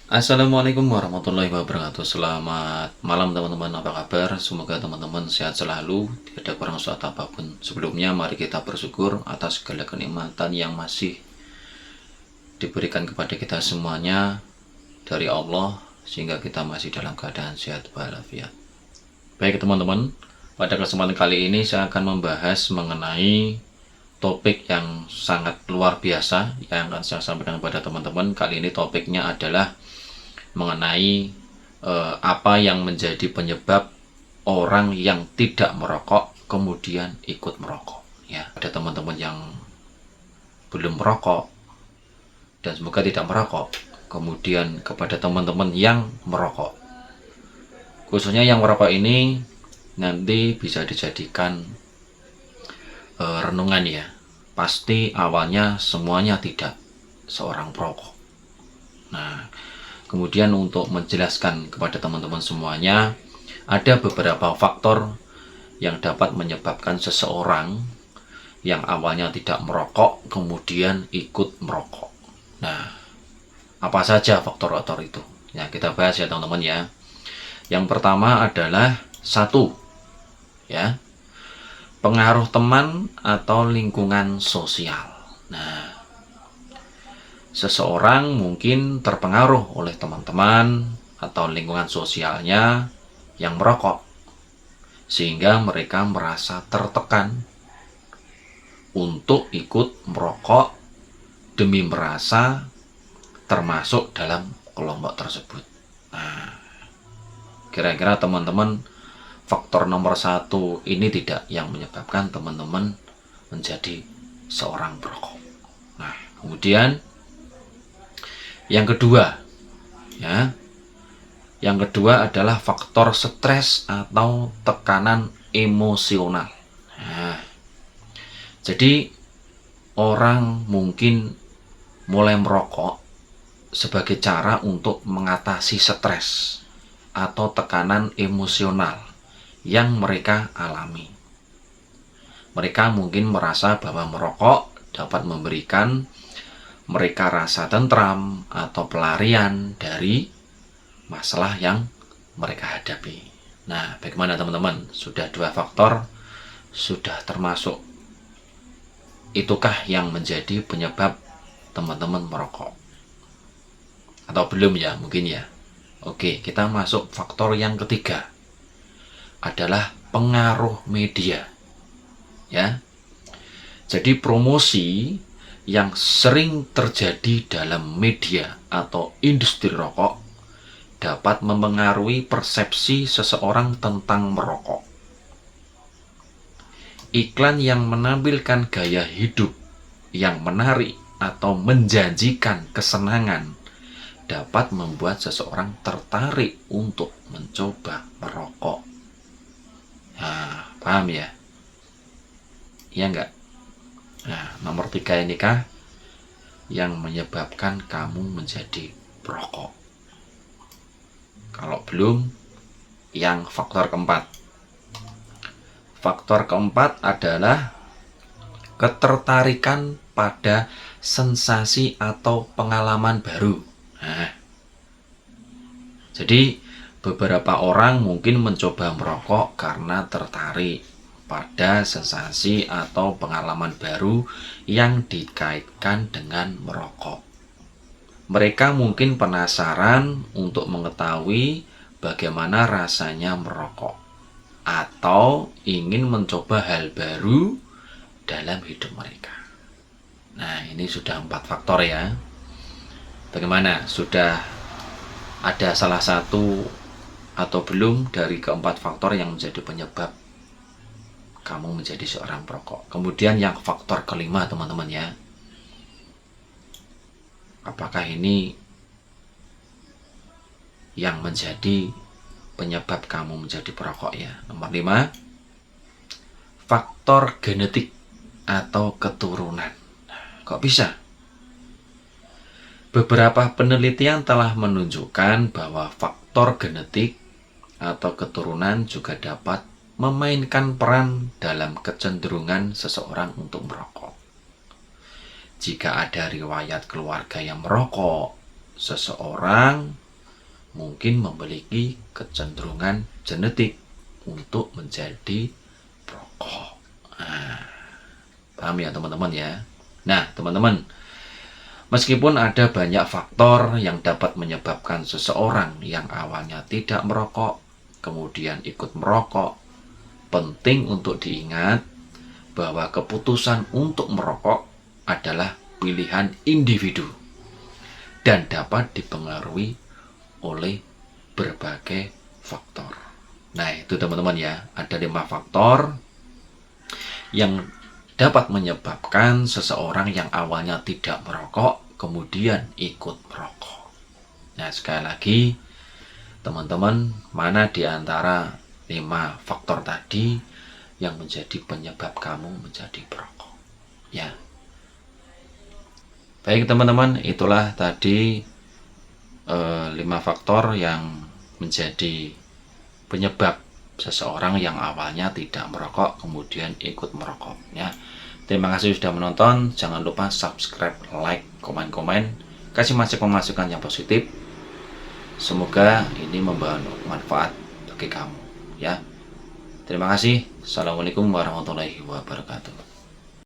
Assalamualaikum warahmatullahi wabarakatuh. Selamat malam teman-teman, apa kabar? Semoga teman-teman sehat selalu, tidak ada kurang suatu apapun. Sebelumnya mari kita bersyukur atas segala kenikmatan yang masih diberikan kepada kita semuanya dari Allah, sehingga kita masih dalam keadaan sehat walafiat. Baik teman-teman, pada kesempatan kali ini saya akan membahas mengenai topik yang sangat luar biasa yang akan saya sampaikan kepada teman-teman. Kali ini topiknya adalah mengenai apa yang menjadi penyebab orang yang tidak merokok kemudian ikut merokok. Ya, ada teman-teman yang belum merokok dan semoga tidak merokok. Kemudian kepada teman-teman yang merokok, khususnya yang merokok ini nanti bisa dijadikan renungan ya. Pasti awalnya semuanya tidak seorang perokok. Nah, kemudian untuk menjelaskan kepada teman-teman semuanya, ada beberapa faktor yang dapat menyebabkan seseorang yang awalnya tidak merokok kemudian ikut merokok. Nah, apa saja faktor-faktor itu? Ya, kita bahas ya teman-teman ya. Yang pertama adalah satu, ya, pengaruh teman atau lingkungan sosial. Nah, seseorang mungkin terpengaruh oleh teman-teman atau lingkungan sosialnya yang merokok, sehingga mereka merasa tertekan untuk ikut merokok demi merasa termasuk dalam kelompok tersebut. Nah, kira-kira teman-teman faktor nomor satu ini tidak yang menyebabkan teman-teman menjadi seorang perokok. Nah, kemudian yang kedua, ya, yang kedua adalah faktor stres atau tekanan emosional. Nah, jadi orang mungkin mulai merokok sebagai cara untuk mengatasi stres atau tekanan emosional yang mereka alami. Mereka mungkin merasa bahwa merokok dapat memberikan mereka rasa tentram atau pelarian dari masalah yang mereka hadapi. Nah, bagaimana teman-teman? Sudah dua faktor, sudah termasuk itukah yang menjadi penyebab teman-teman merokok? Atau belum ya, mungkin ya. Oke, kita masuk faktor yang ketiga. Adalah pengaruh media. Ya. Jadi promosi yang sering terjadi dalam media atau industri rokok dapat mempengaruhi persepsi seseorang tentang merokok. Iklan yang menampilkan gaya hidup yang menarik atau menjanjikan kesenangan dapat membuat seseorang tertarik untuk mencoba merokok. Nah, paham ya? Iya enggak? Nah, nomor 3 ini kah yang menyebabkan kamu menjadi perokok? Kalau belum, yang faktor keempat. Faktor keempat adalah ketertarikan pada sensasi atau pengalaman baru. Nah, jadi beberapa orang mungkin mencoba merokok karena tertarik pada sensasi atau pengalaman baru yang dikaitkan dengan merokok. Mereka mungkin penasaran untuk mengetahui bagaimana rasanya merokok, atau ingin mencoba hal baru dalam hidup mereka. Nah, ini sudah 4 faktor ya. Bagaimana? Sudah ada salah satu atau belum dari keempat faktor yang menjadi penyebab kamu menjadi seorang perokok? Kemudian yang faktor kelima teman-teman ya. Apakah ini yang menjadi penyebab kamu menjadi perokok ya? Nomor 5, faktor genetik atau keturunan. Kok bisa? Beberapa penelitian telah menunjukkan bahwa faktor genetik atau keturunan juga dapat memainkan peran dalam kecenderungan seseorang untuk merokok. Jika ada riwayat keluarga yang merokok, seseorang mungkin memiliki kecenderungan genetik untuk menjadi perokok. Nah, paham ya teman-teman ya? Nah teman-teman, meskipun ada banyak faktor yang dapat menyebabkan seseorang yang awalnya tidak merokok, kemudian ikut merokok, penting untuk diingat bahwa keputusan untuk merokok adalah pilihan individu dan dapat dipengaruhi oleh berbagai faktor. Nah itu teman-teman ya, ada 5 faktor yang dapat menyebabkan seseorang yang awalnya tidak merokok kemudian ikut merokok. Nah sekali lagi teman-teman, mana di antara 5 faktor tadi yang menjadi penyebab kamu menjadi perokok? Ya. Baik teman-teman, itulah tadi 5 faktor yang menjadi penyebab seseorang yang awalnya tidak merokok kemudian ikut merokok ya. Terima kasih sudah menonton. Jangan lupa subscribe, like, komen, kasih masukan yang positif. Semoga ini membawa manfaat bagi kamu ya. Terima kasih. Assalamualaikum warahmatullahi wabarakatuh.